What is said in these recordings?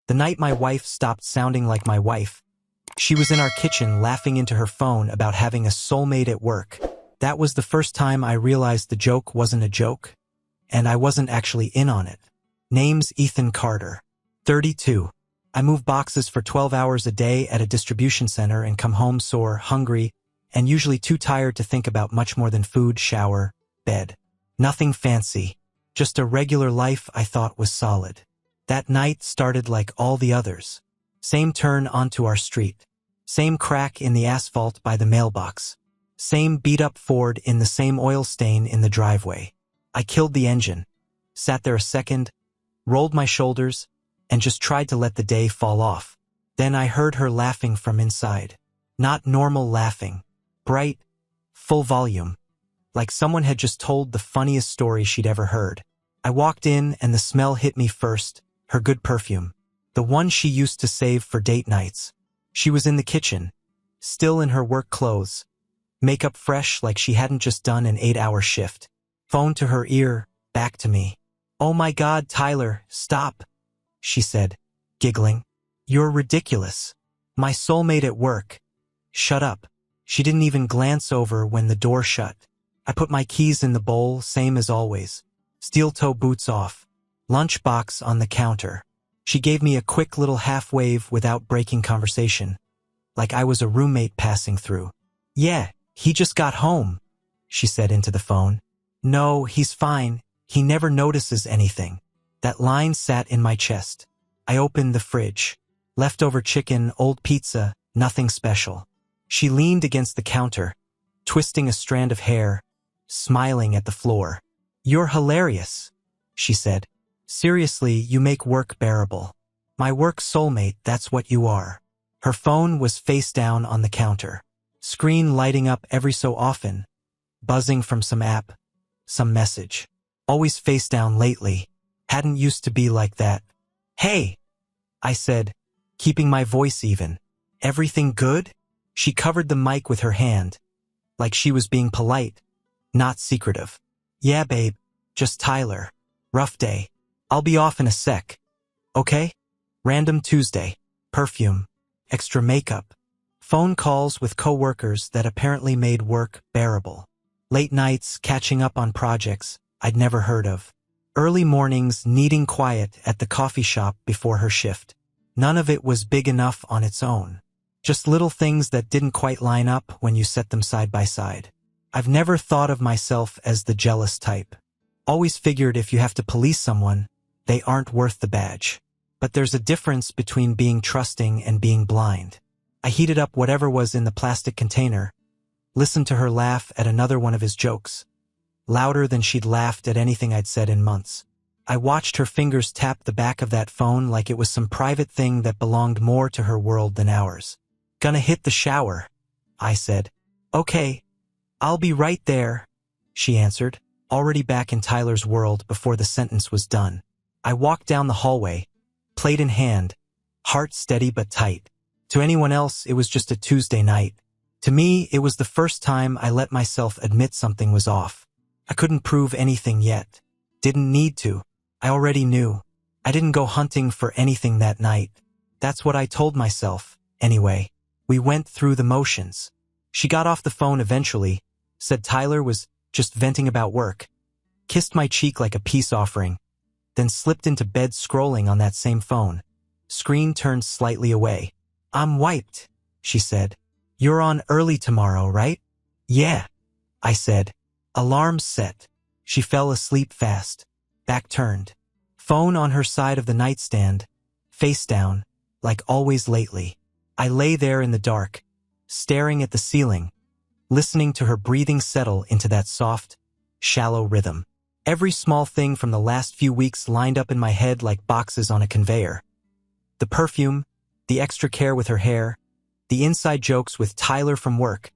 The night my wife stopped sounding like my wife. She was in our kitchen laughing into her phone about having a soulmate at work. That was the first time I realized the joke wasn't a joke, and I wasn't actually in on it. Name's Ethan Carter. 32. I move boxes for 12 hours a day at a distribution center and come home sore, hungry, and usually too tired to think about much more than food, shower, bed. Nothing fancy. Just a regular life I thought was solid. That night started like all the others. Same turn onto our street. Same crack in the asphalt by the mailbox. Same beat-up Ford in the same oil stain in the driveway. I killed the engine. Sat there a second, rolled my shoulders, and just tried to let the day fall off. Then I heard her laughing from inside. Not normal laughing. Bright, full volume. Like someone had just told the funniest story she'd ever heard. I walked in and the smell hit me first, her good perfume. The one she used to save for date nights. She was in the kitchen, still in her work clothes. Makeup fresh like she hadn't just done an 8-hour shift. Phone to her ear, back to me. "Oh my God, Tyler, stop," she said, giggling. "You're ridiculous. My soulmate at work." "Shut up." She didn't even glance over when the door shut. I put my keys in the bowl, same as always. Steel-toe boots off. Lunchbox on the counter. She gave me a quick little half-wave without breaking conversation. Like I was a roommate passing through. "Yeah, he just got home," she said into the phone. "No, he's fine. He never notices anything." That line sat in my chest. I opened the fridge. Leftover chicken, old pizza, nothing special. She leaned against the counter, twisting a strand of hair, smiling at the floor. "You're hilarious," she said. "Seriously, you make work bearable. My work soulmate, that's what you are." Her phone was face down on the counter. Screen lighting up every so often. Buzzing from some app. Some message. Always face down lately. Hadn't used to be like that. "Hey," I said, keeping my voice even. "Everything good?" She covered the mic with her hand, like she was being polite, not secretive. "Yeah, babe, just Tyler. Rough day. I'll be off in a sec. Okay?" Random Tuesday. Perfume. Extra makeup. Phone calls with coworkers that apparently made work bearable. Late nights catching up on projects I'd never heard of. Early mornings needing quiet at the coffee shop before her shift. None of it was big enough on its own. Just little things that didn't quite line up when you set them side by side. I've never thought of myself as the jealous type. Always figured if you have to police someone, they aren't worth the badge. But there's a difference between being trusting and being blind. I heated up whatever was in the plastic container, listened to her laugh at another one of his jokes, louder than she'd laughed at anything I'd said in months. I watched her fingers tap the back of that phone like it was some private thing that belonged more to her world than ours. "Gonna hit the shower," I said. "Okay, I'll be right there," she answered, already back in Tyler's world before the sentence was done. I walked down the hallway, plate in hand, heart steady but tight. To anyone else, it was just a Tuesday night. To me, it was the first time I let myself admit something was off. I couldn't prove anything yet. Didn't need to. I already knew. I didn't go hunting for anything that night. That's what I told myself, anyway. We went through the motions. She got off the phone eventually, said Tyler was just venting about work, kissed my cheek like a peace offering, then slipped into bed scrolling on that same phone. Screen turned slightly away. "I'm wiped," she said. "You're on early tomorrow, right?" "Yeah," I said. Alarm set. She fell asleep fast. Back turned. Phone on her side of the nightstand, face down, like always lately. I lay there in the dark, staring at the ceiling, listening to her breathing settle into that soft, shallow rhythm. Every small thing from the last few weeks lined up in my head like boxes on a conveyor. The perfume, the extra care with her hair, the inside jokes with Tyler from work,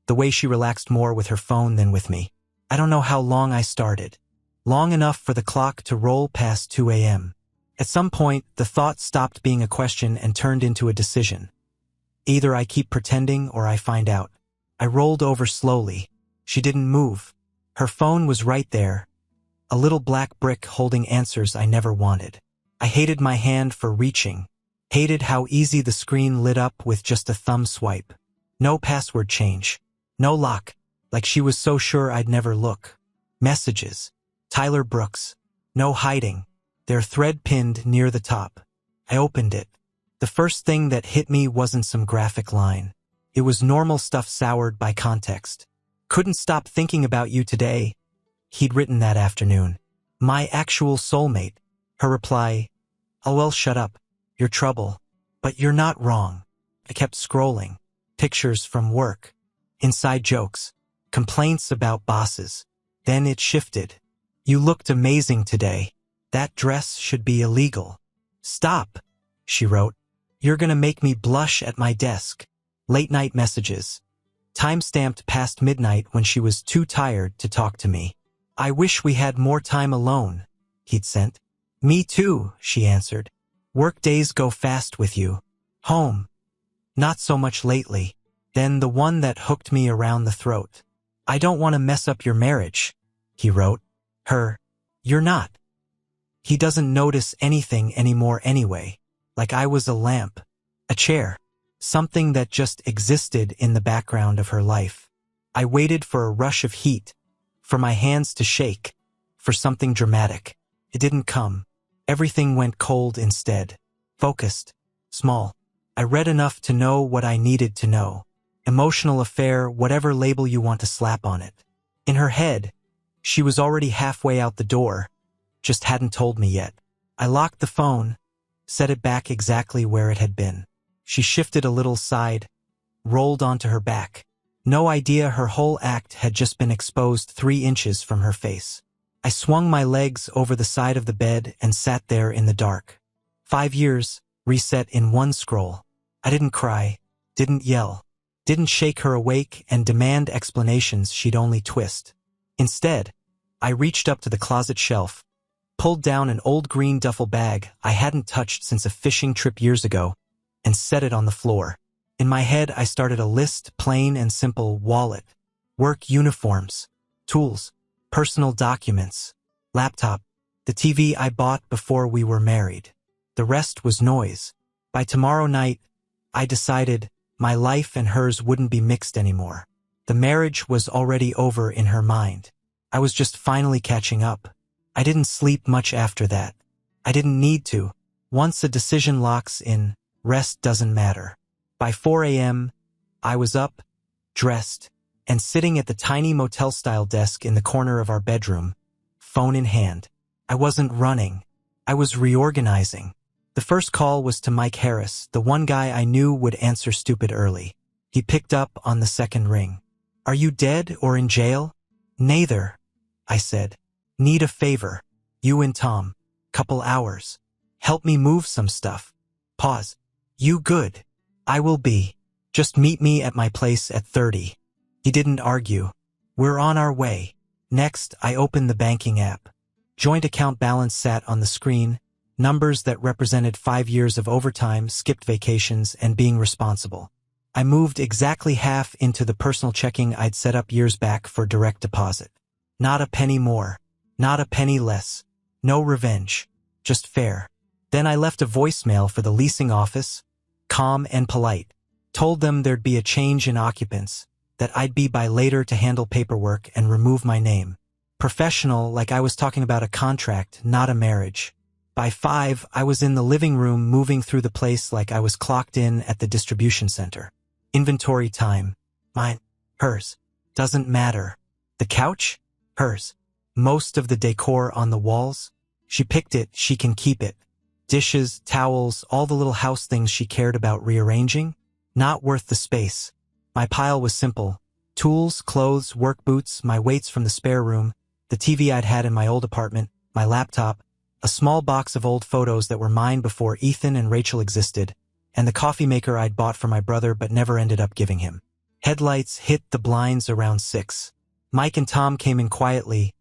the way she relaxed more with her phone than with me. I don't know how long I started. Long enough for the clock to roll past 2 a.m. At some point, the thought stopped being a question and turned into a decision. Either I keep pretending or I find out. I rolled over slowly. She didn't move. Her phone was right there, a little black brick holding answers I never wanted. I hated my hand for reaching. Hated how easy the screen lit up with just a thumb swipe. No password change. No lock, like she was so sure I'd never look. Messages. Tyler Brooks. No hiding. Their thread pinned near the top. I opened it. The first thing that hit me wasn't some graphic line. It was normal stuff soured by context. Couldn't stop thinking about you today. He'd written that afternoon. My actual soulmate. Her reply, oh well, shut up. You're trouble. But you're not wrong. I kept scrolling. Pictures from work. Inside jokes. Complaints about bosses. Then it shifted. You looked amazing today. That dress should be illegal. Stop, she wrote. You're gonna make me blush at my desk. Late night messages. Time-stamped past midnight when she was too tired to talk to me. I wish we had more time alone, he'd sent. Me too, she answered. Work days go fast with you. Home. Not so much lately. Then the one that hooked me around the throat. I don't want to mess up your marriage, he wrote. Her. You're not. He doesn't notice anything anymore anyway. Like I was a lamp. A chair. Something that just existed in the background of her life. I waited for a rush of heat. For my hands to shake. For something dramatic. It didn't come. Everything went cold instead. Focused. Small. I read enough to know what I needed to know. Emotional affair, whatever label you want to slap on it. In her head, she was already halfway out the door, just hadn't told me yet. I locked the phone, set it back exactly where it had been. She shifted a little side, rolled onto her back. No idea her whole act had just been exposed 3 inches from her face. I swung my legs over the side of the bed and sat there in the dark. 5 years, reset in one scroll. I didn't cry, didn't yell, didn't shake her awake and demand explanations she'd only twist. Instead, I reached up to the closet shelf, pulled down an old green duffel bag I hadn't touched since a fishing trip years ago, and set it on the floor. In my head, I started a list, plain and simple: wallet, work uniforms, tools, personal documents, laptop, the TV I bought before we were married. The rest was noise. By tomorrow night, I decided my life and hers wouldn't be mixed anymore. The marriage was already over in her mind. I was just finally catching up. I didn't sleep much after that. I didn't need to. Once a decision locks in, rest doesn't matter. By 4 a.m., I was up, dressed, and sitting at the tiny motel-style desk in the corner of our bedroom, phone in hand. I wasn't running. I was reorganizing. The first call was to Mike Harris, the one guy I knew would answer stupid early. He picked up on the second ring. Are you dead or in jail? Neither, I said. Need a favor. You and Tom. Couple hours. Help me move some stuff. Pause. You good? I will be. Just meet me at my place at 30. He didn't argue. We're on our way. Next, I opened the banking app. Joint account balance sat on the screen, numbers that represented 5 years of overtime, skipped vacations, and being responsible. I moved exactly half into the personal checking I'd set up years back for direct deposit. Not a penny more. Not a penny less. No revenge. Just fair. Then I left a voicemail for the leasing office, calm and polite. Told them there'd be a change in occupants, that I'd be by later to handle paperwork and remove my name. Professional, like I was talking about a contract, not a marriage. By 5, I was in the living room moving through the place like I was clocked in at the distribution center. Inventory time. Mine. Hers. Doesn't matter. The couch? Hers. Most of the decor on the walls? She picked it, she can keep it. Dishes, towels, all the little house things she cared about rearranging? Not worth the space. My pile was simple. Tools, clothes, work boots, my weights from the spare room, the TV I'd had in my old apartment, my laptop, a small box of old photos that were mine before Ethan and Rachel existed, and the coffee maker I'd bought for my brother but never ended up giving him. Headlights hit the blinds around 6. Mike and Tom came in quietly,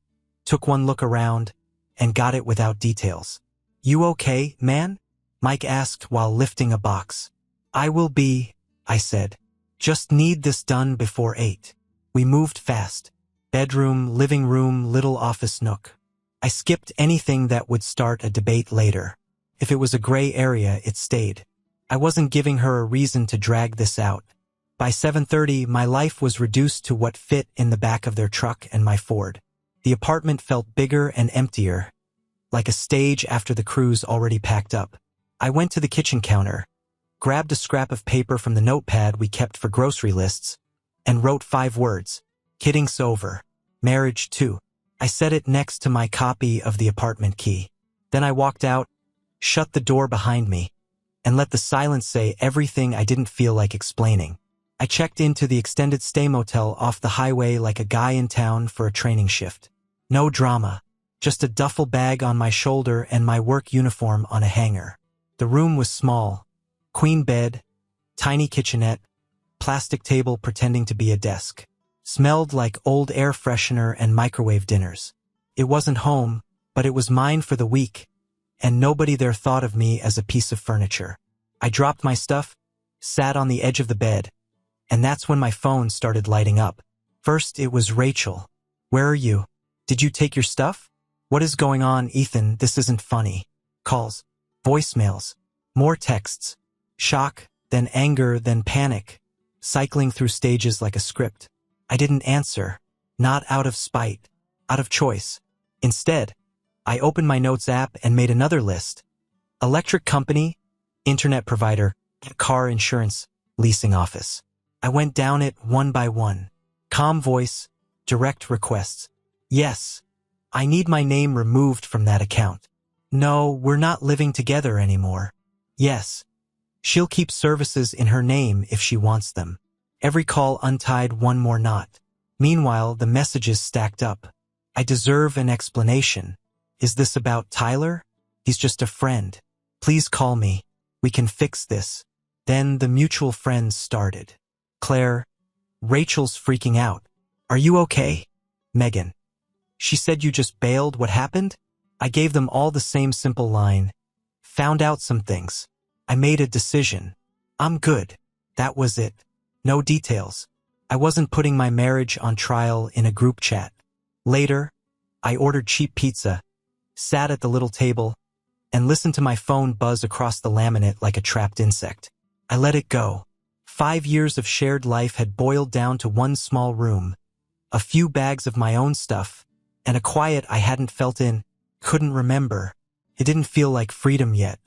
took one look around, and got it without details. You okay, man? Mike asked while lifting a box. I will be, I said. Just need this done before 8. We moved fast. Bedroom, living room, little office nook. I skipped anything that would start a debate later. If it was a gray area, it stayed. I wasn't giving her a reason to drag this out. By 7:30, my life was reduced to what fit in the back of their truck and my Ford. The apartment felt bigger and emptier, like a stage after the crew's already packed up. I went to the kitchen counter, grabbed a scrap of paper from the notepad we kept for grocery lists, and wrote 5 words. Kidding's over. Marriage too. I set it next to my copy of the apartment key. Then I walked out, shut the door behind me, and let the silence say everything I didn't feel like explaining. I checked into the extended stay motel off the highway like a guy in town for a training shift. No drama, just a duffel bag on my shoulder and my work uniform on a hanger. The room was small. Queen bed, tiny kitchenette, plastic table pretending to be a desk. Smelled like old air freshener and microwave dinners. It wasn't home, but it was mine for the week, and nobody there thought of me as a piece of furniture. I dropped my stuff, sat on the edge of the bed, and that's when my phone started lighting up. First, it was Rachel. Where are you? Did you take your stuff? What is going on, Ethan? This isn't funny. Calls, voicemails, more texts. Shock, then anger, then panic, cycling through stages like a script. I didn't answer, not out of spite, out of choice. Instead, I opened my notes app and made another list. Electric company, internet provider, car insurance, leasing office. I went down it one by one. Calm voice, direct requests. Yes, I need my name removed from that account. No, we're not living together anymore. Yes, she'll keep services in her name if she wants them. Every call untied one more knot. Meanwhile, the messages stacked up. I deserve an explanation. Is this about Tyler? He's just a friend. Please call me. We can fix this. Then the mutual friends started. Claire, Rachel's freaking out. Are you okay? Megan. She said you just bailed. What happened? I gave them all the same simple line. Found out some things. I made a decision. I'm good. That was it. No details. I wasn't putting my marriage on trial in a group chat. Later, I ordered cheap pizza, sat at the little table, and listened to my phone buzz across the laminate like a trapped insect. I let it go. 5 years of shared life had boiled down to one small room, a few bags of my own stuff, and a quiet I hadn't felt in, couldn't remember. It didn't feel like freedom yet.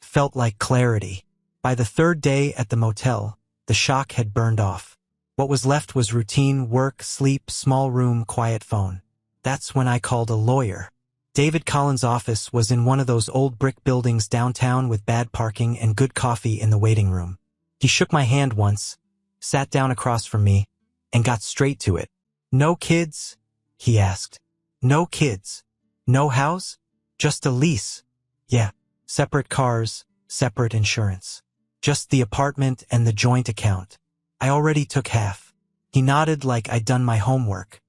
Felt like clarity. By the 3rd day at the motel, the shock had burned off. What was left was routine, work, sleep, small room, quiet phone. That's when I called a lawyer. David Collins' office was in one of those old brick buildings downtown with bad parking and good coffee in the waiting room. He shook my hand once, sat down across from me, and got straight to it. No kids? He asked. No kids. No house? Just a lease. Yeah. Separate cars, separate insurance. Just the apartment and the joint account. I already took half. He nodded like I'd done my homework.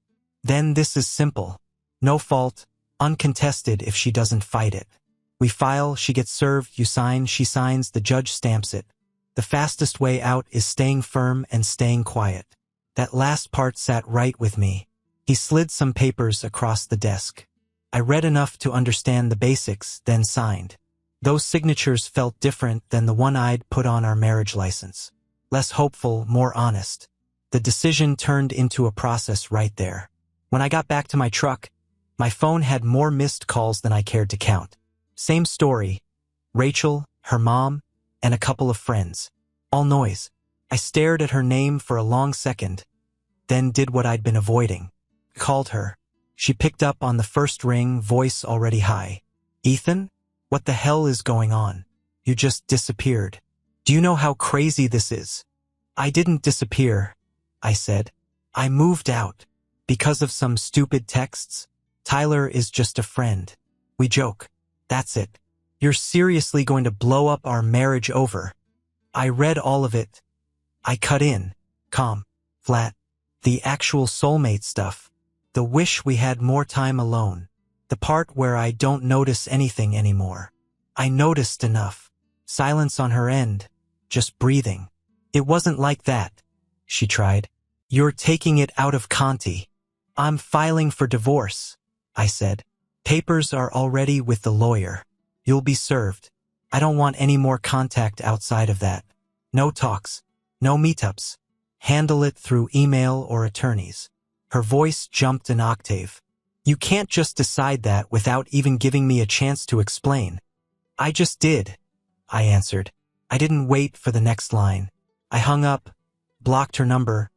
Then this is simple. No fault, uncontested if she doesn't fight it. We file, she gets served, you sign, she signs, the judge stamps it. The fastest way out is staying firm and staying quiet. That last part sat right with me. He slid some papers across the desk. I read enough to understand the basics, then signed. Those signatures felt different than the one I'd put on our marriage license. Less hopeful, more honest. The decision turned into a process right there. When I got back to my truck, my phone had more missed calls than I cared to count. Same story. Rachel, her mom, and a couple of friends. All noise. I stared at her name for a long second, then did what I'd been avoiding. Called her. She picked up on the first ring, voice already high. Ethan? What the hell is going on? You just disappeared. Do you know how crazy this is? I didn't disappear, I said. I moved out. Because of some stupid texts? Tyler is just a friend. We joke. That's it. You're seriously going to blow up our marriage over? I read all of it. I cut in. Calm. Flat. The actual soulmate stuff. The wish we had more time alone. The part where I don't notice anything anymore. I noticed enough. Silence on her end. Just breathing. It wasn't like that. She tried. You're taking it out of Conti. I'm filing for divorce, I said. Papers are already with the lawyer. You'll be served. I don't want any more contact outside of that. No talks. No meetups. Handle it through email or attorneys. Her voice jumped an octave. You can't just decide that without even giving me a chance to explain. I just did, I answered. I didn't wait for the next line. I hung up, blocked her number,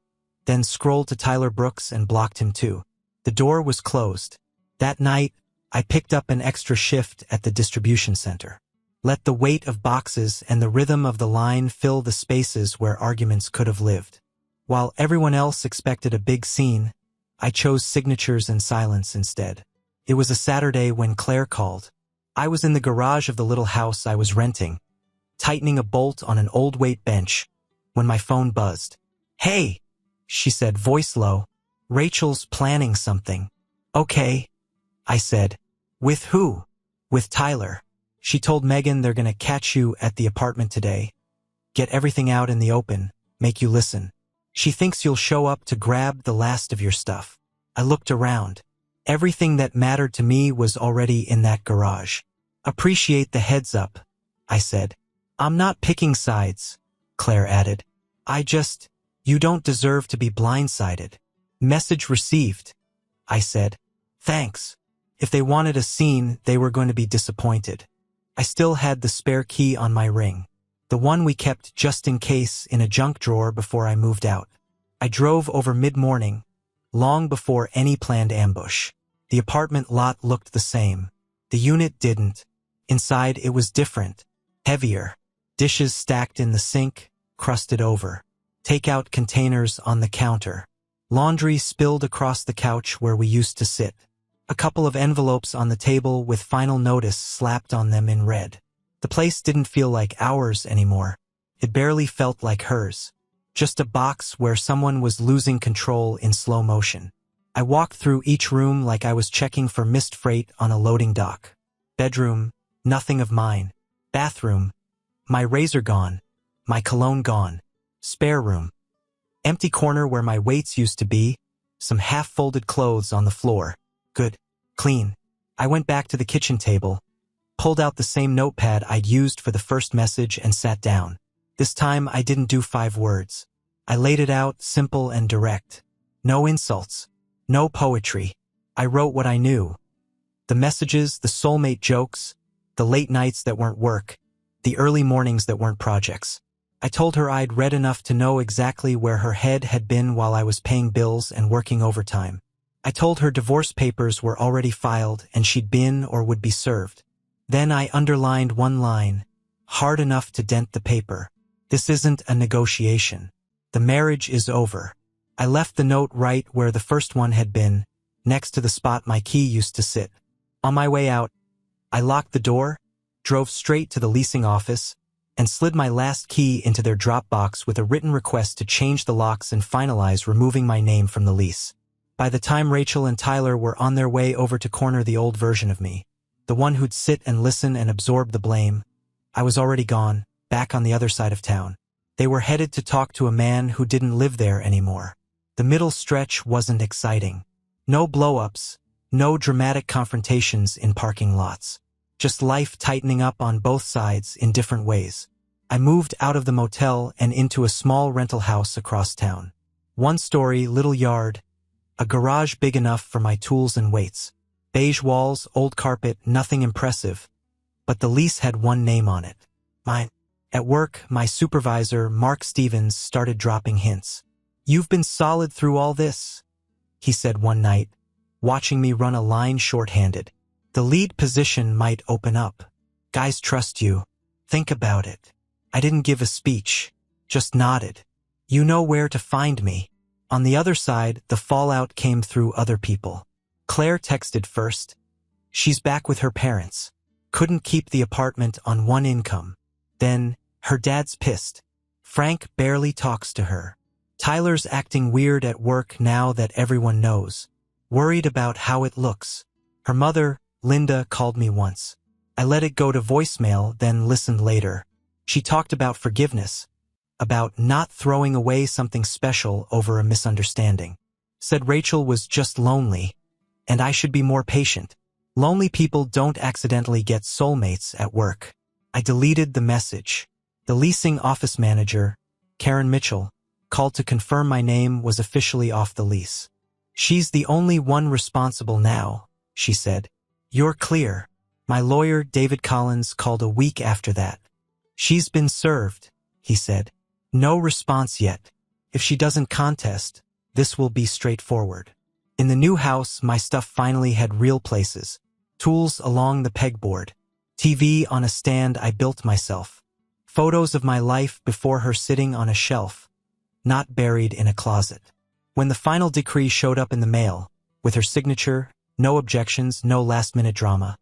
then scrolled to Tyler Brooks and blocked him too. The door was closed. That night, I picked up an extra shift at the distribution center. Let the weight of boxes and the rhythm of the line fill the spaces where arguments could have lived. While everyone else expected a big scene, I chose signatures and silence instead. It was a Saturday when Claire called. I was in the garage of the little house I was renting, tightening a bolt on an old weight bench, when my phone buzzed. "Hey," she said, voice low. "Rachel's planning something." "Okay," I said. "With who?" "With Tyler. She told Megan they're gonna catch you at the apartment today. Get everything out in the open, make you listen. She thinks you'll show up to grab the last of your stuff." I looked around. Everything that mattered to me was already in that garage. "Appreciate the heads up," I said. "I'm not picking sides," Claire added. You don't deserve to be blindsided." "Message received," I said. "Thanks." If they wanted a scene, they were going to be disappointed. I still had the spare key on my ring, the one we kept just in case in a junk drawer before I moved out. I drove over mid-morning, long before any planned ambush. The apartment lot looked the same. The unit didn't. Inside, it was different, heavier. Dishes stacked in the sink, crusted over. Takeout containers on the counter. Laundry spilled across the couch where we used to sit. A couple of envelopes on the table with final notice slapped on them in red. The place didn't feel like ours anymore. It barely felt like hers. Just a box where someone was losing control in slow motion. I walked through each room like I was checking for missed freight on a loading dock. Bedroom, nothing of mine. Bathroom, my razor gone. My cologne gone. Spare room. Empty corner where my weights used to be. Some half-folded clothes on the floor. Good. Clean. I went back to the kitchen table, pulled out the same notepad I'd used for the first message and sat down. This time I didn't do 5 words. I laid it out simple and direct. No insults. No poetry. I wrote what I knew. The messages, the soulmate jokes, the late nights that weren't work, the early mornings that weren't projects. I told her I'd read enough to know exactly where her head had been while I was paying bills and working overtime. I told her divorce papers were already filed and she'd been or would be served. Then I underlined one line, hard enough to dent the paper. This isn't a negotiation. The marriage is over. I left the note right where the first one had been, next to the spot my key used to sit. On my way out, I locked the door, drove straight to the leasing office, and slid my last key into their drop box with a written request to change the locks and finalize removing my name from the lease. By the time Rachel and Tyler were on their way over to corner the old version of me, the one who'd sit and listen and absorb the blame, I was already gone, back on the other side of town. They were headed to talk to a man who didn't live there anymore. The middle stretch wasn't exciting. No blow-ups, no dramatic confrontations in parking lots. Just life tightening up on both sides in different ways. I moved out of the motel and into a small rental house across town. 1-story, little yard, a garage big enough for my tools and weights. Beige walls, old carpet, nothing impressive. But the lease had one name on it. Mine. At work, my supervisor, Mark Stevens, started dropping hints. "You've been solid through all this," he said one night, watching me run a line shorthanded. "The lead position might open up. Guys trust you. Think about it." I didn't give a speech, just nodded. "You know where to find me." On the other side, the fallout came through other people. Claire texted first. She's back with her parents. Couldn't keep the apartment on one income. Then, her dad's pissed. Frank barely talks to her. Tyler's acting weird at work now that everyone knows. Worried about how it looks. Her mother, Linda, called me once. I let it go to voicemail, then listened later. She talked about forgiveness, about not throwing away something special over a misunderstanding. Said Rachel was just lonely, and I should be more patient. Lonely people don't accidentally get soulmates at work. I deleted the message. The leasing office manager, Karen Mitchell, called to confirm my name was officially off the lease. "She's the only one responsible now," she said. "You're clear." My lawyer, David Collins, called a week after that. "She's been served," he said. "No response yet. If she doesn't contest, this will be straightforward." In the new house, my stuff finally had real places. Tools along the pegboard. TV on a stand I built myself. Photos of my life before her sitting on a shelf, not buried in a closet. When the final decree showed up in the mail, with her signature, no objections, no last-minute drama,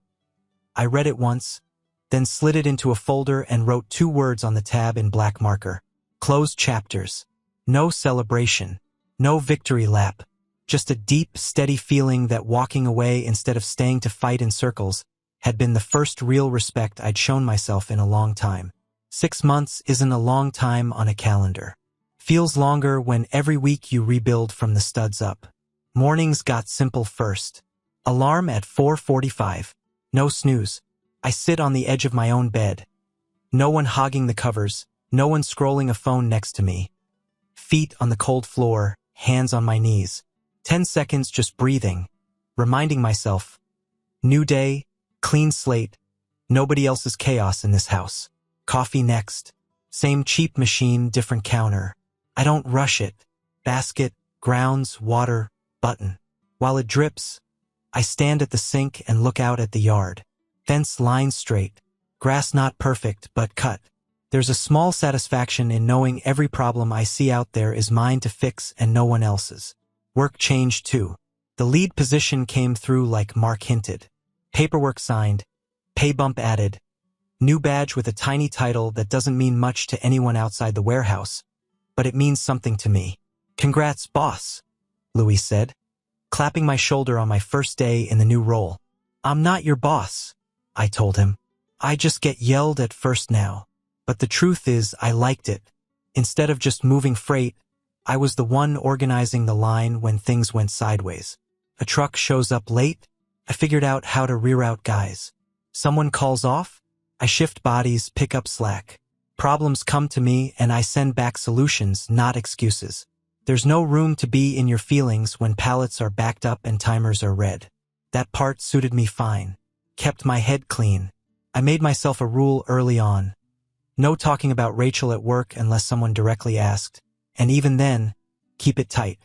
I read it once, then slid it into a folder and wrote 2 words on the tab in black marker. Closed chapters. No celebration. No victory lap. Just a deep, steady feeling that walking away instead of staying to fight in circles had been the first real respect I'd shown myself in a long time. 6 months isn't a long time on a calendar. Feels longer when every week you rebuild from the studs up. Mornings got simple first. Alarm at 4:45. No snooze. I sit on the edge of my own bed. No one hogging the covers, no one scrolling a phone next to me. Feet on the cold floor, hands on my knees. 10 seconds just breathing, reminding myself, new day, clean slate, nobody else's chaos in this house. Coffee next. Same cheap machine, different counter. I don't rush it. Basket, grounds, water, button. While it drips, I stand at the sink and look out at the yard. Fence line straight. Grass not perfect, but cut. There's a small satisfaction in knowing every problem I see out there is mine to fix and no one else's. Work changed too. The lead position came through like Mark hinted. Paperwork signed. Pay bump added. New badge with a tiny title that doesn't mean much to anyone outside the warehouse, but it means something to me. "Congrats, boss," Louis said, clapping my shoulder on my first day in the new role. "I'm not your boss," I told him. "I just get yelled at first now." But the truth is, I liked it. Instead of just moving freight, I was the one organizing the line when things went sideways. A truck shows up late, I figured out how to reroute guys. Someone calls off, I shift bodies, pick up slack. Problems come to me and I send back solutions, not excuses. There's no room to be in your feelings when pallets are backed up and timers are red. That part suited me fine. Kept my head clean. I made myself a rule early on. No talking about Rachel at work unless someone directly asked. And even then, keep it tight.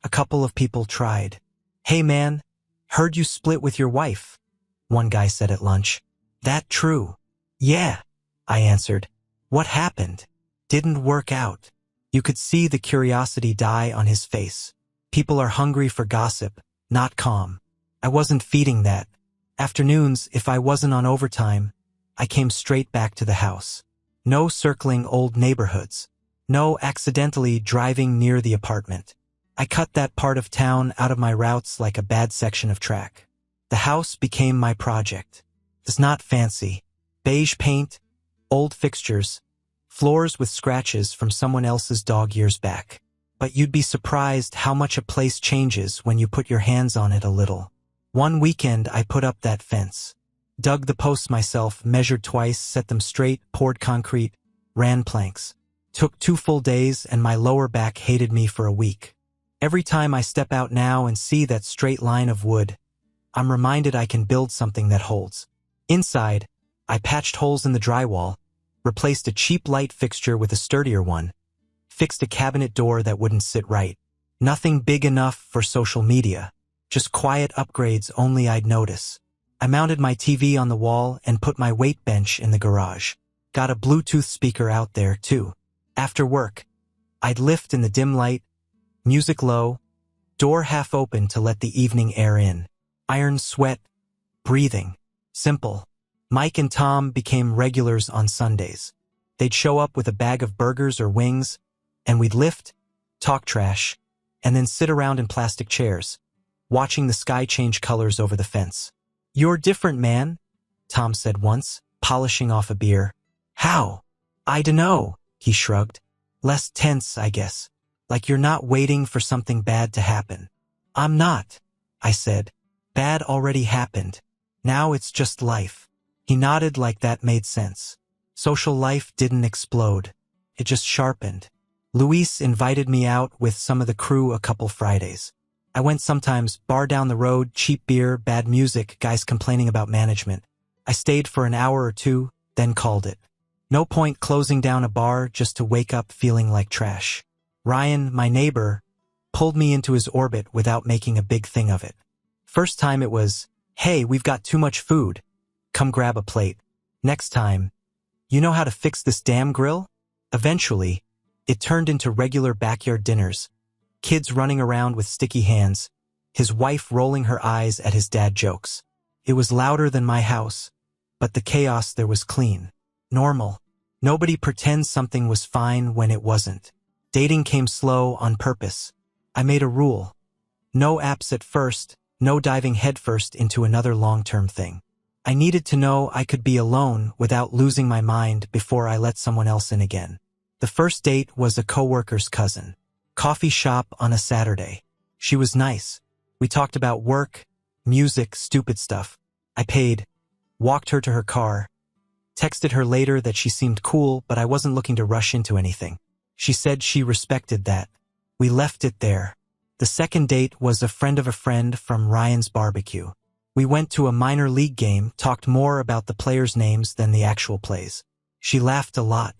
A couple of people tried. "Hey man, heard you split with your wife," one guy said at lunch. "That true?" "Yeah," I answered. "What happened?" "Didn't work out." You could see the curiosity die on his face. People are hungry for gossip, not calm. I wasn't feeding that. Afternoons, if I wasn't on overtime, I came straight back to the house. No circling old neighborhoods. No accidentally driving near the apartment. I cut that part of town out of my routes like a bad section of track. The house became my project. It's not fancy. Beige paint, old fixtures, floors with scratches from someone else's dog years back. But you'd be surprised how much a place changes when you put your hands on it a little. One weekend I put up that fence. Dug the posts myself, measured twice, set them straight, poured concrete, ran planks. Took 2 full days and my lower back hated me for a week. Every time I step out now and see that straight line of wood, I'm reminded I can build something that holds. Inside, I patched holes in the drywall, replaced a cheap light fixture with a sturdier one, fixed a cabinet door that wouldn't sit right. Nothing big enough for social media, just quiet upgrades only I'd notice. I mounted my TV on the wall and put my weight bench in the garage. Got a Bluetooth speaker out there too. After work, I'd lift in the dim light, music low, door half open to let the evening air in. Iron sweat, breathing. Simple. Mike and Tom became regulars on Sundays. They'd show up with a bag of burgers or wings, and we'd lift, talk trash, and then sit around in plastic chairs, watching the sky change colors over the fence. "You're different, man," Tom said once, polishing off a beer. "How?" "I dunno," he shrugged. "Less tense, I guess. Like you're not waiting for something bad to happen." "I'm not," I said. "Bad already happened. Now it's just life." He nodded like that made sense. Social life didn't explode. It just sharpened. Luis invited me out with some of the crew a couple Fridays. I went sometimes, bar down the road, cheap beer, bad music, guys complaining about management. I stayed for an hour or two, then called it. No point closing down a bar just to wake up feeling like trash. Ryan, my neighbor, pulled me into his orbit without making a big thing of it. First time it was, "Hey, we've got too much food. Come grab a plate." Next time, "You know how to fix this damn grill?" Eventually, it turned into regular backyard dinners, kids running around with sticky hands, his wife rolling her eyes at his dad jokes. It was louder than my house, but the chaos there was clean. Normal. Nobody pretends something was fine when it wasn't. Dating came slow on purpose. I made a rule. No apps at first, no diving headfirst into another long-term thing. I needed to know I could be alone without losing my mind before I let someone else in again. The first date was a coworker's cousin. Coffee shop on a Saturday. She was nice. We talked about work, music, stupid stuff. I paid, walked her to her car, texted her later that she seemed cool, but I wasn't looking to rush into anything. She said she respected that. We left it there. The second date was a friend of a friend from Ryan's barbecue. We went to a minor league game, talked more about the players' names than the actual plays. She laughed a lot.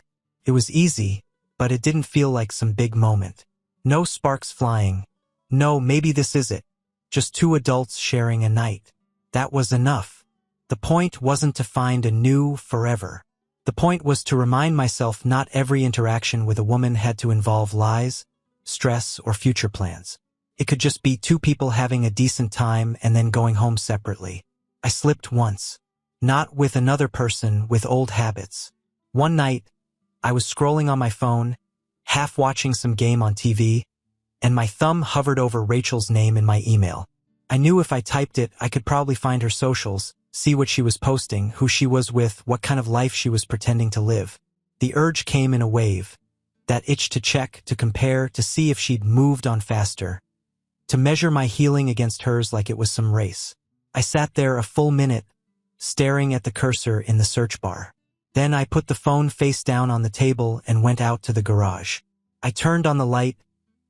It was easy, but it didn't feel like some big moment. No sparks flying. No, maybe this is it. Just two adults sharing a night. That was enough. The point wasn't to find a new forever. The point was to remind myself not every interaction with a woman had to involve lies, stress, or future plans. It could just be two people having a decent time and then going home separately. I slipped once. Not with another person, with old habits. One night, I was scrolling on my phone, half watching some game on TV, and my thumb hovered over Rachel's name in my email. I knew if I typed it, I could probably find her socials, see what she was posting, who she was with, what kind of life she was pretending to live. The urge came in a wave. That itch to check, to compare, to see if she'd moved on faster. To measure my healing against hers like it was some race. I sat there a full minute, staring at the cursor in the search bar. Then I put the phone face down on the table and went out to the garage. I turned on the light,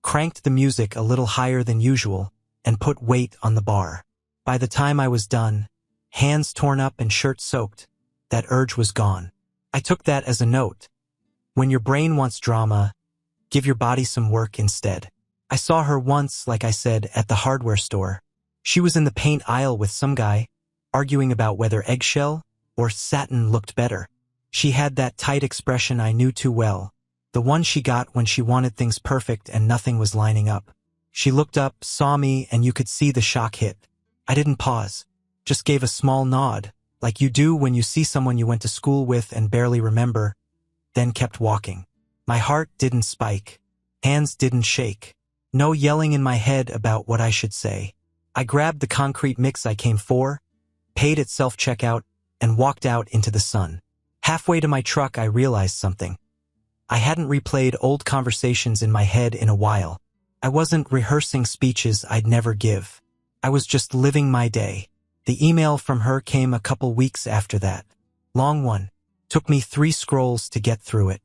cranked the music a little higher than usual, and put weight on the bar. By the time I was done, hands torn up and shirt soaked, that urge was gone. I took that as a note. When your brain wants drama, give your body some work instead. I saw her once, like I said, at the hardware store. She was in the paint aisle with some guy, arguing about whether eggshell or satin looked better. She had that tight expression I knew too well, the one she got when she wanted things perfect and nothing was lining up. She looked up, saw me, and you could see the shock hit. I didn't pause, just gave a small nod, like you do when you see someone you went to school with and barely remember, then kept walking. My heart didn't spike. Hands didn't shake. No yelling in my head about what I should say. I grabbed the concrete mix I came for, paid at self-checkout, and walked out into the sun. Halfway to my truck, I realized something. I hadn't replayed old conversations in my head in a while. I wasn't rehearsing speeches I'd never give. I was just living my day. The email from her came a couple weeks after that. Long one. Took me 3 scrolls to get through it.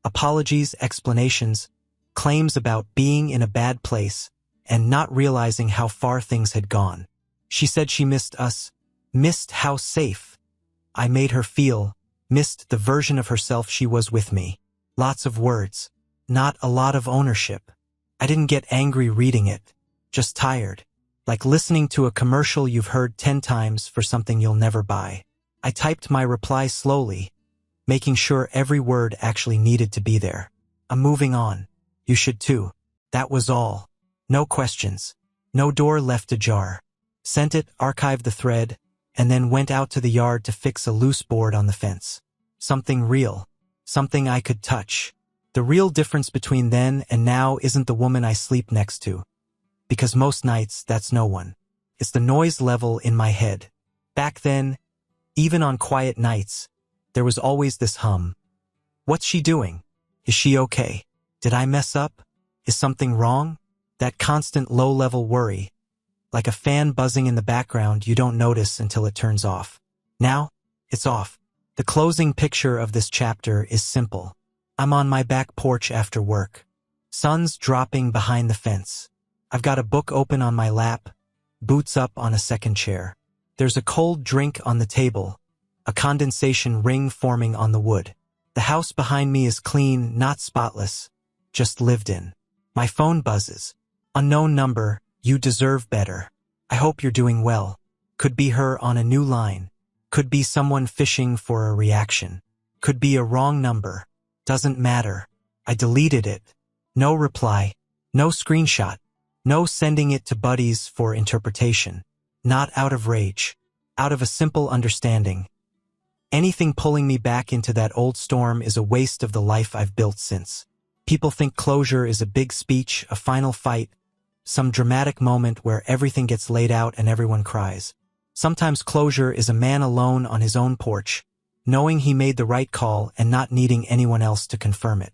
Apologies, explanations, claims about being in a bad place and not realizing how far things had gone. She said she missed us, missed how safe I made her feel, missed the version of herself she was with me. Lots of words, not a lot of ownership. I didn't get angry reading it, just tired. Like listening to a commercial you've heard 10 times for something you'll never buy. I typed my reply slowly, making sure every word actually needed to be there. I'm moving on. You should too. That was all. No questions. No door left ajar. Sent it, archived the thread, and then went out to the yard to fix a loose board on the fence. Something real. Something I could touch. The real difference between then and now isn't the woman I sleep next to. Because most nights, that's no one. It's the noise level in my head. Back then, even on quiet nights, there was always this hum. What's she doing? Is she okay? Did I mess up? Is something wrong? That constant low-level worry. Like a fan buzzing in the background you don't notice until it turns off. Now, it's off. The closing picture of this chapter is simple. I'm on my back porch after work. Sun's dropping behind the fence. I've got a book open on my lap, boots up on a second chair. There's a cold drink on the table, a condensation ring forming on the wood. The house behind me is clean, not spotless, just lived in. My phone buzzes. Unknown number, you deserve better. I hope you're doing well. Could be her on a new line. Could be someone fishing for a reaction. Could be a wrong number. Doesn't matter. I deleted it. No reply. No screenshot. No sending it to buddies for interpretation. Not out of rage. Out of a simple understanding. Anything pulling me back into that old storm is a waste of the life I've built since. People think closure is a big speech, a final fight, some dramatic moment where everything gets laid out and everyone cries. Sometimes closure is a man alone on his own porch, knowing he made the right call and not needing anyone else to confirm it.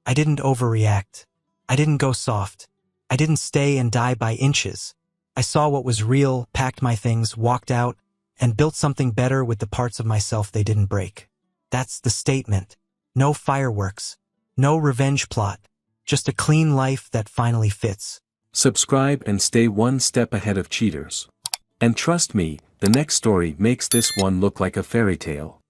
I didn't overreact. I didn't go soft. I didn't stay and die by inches. I saw what was real, packed my things, walked out, and built something better with the parts of myself they didn't break. That's the statement. No fireworks. No revenge plot. Just a clean life that finally fits. Subscribe and stay one step ahead of cheaters. And trust me, the next story makes this one look like a fairy tale.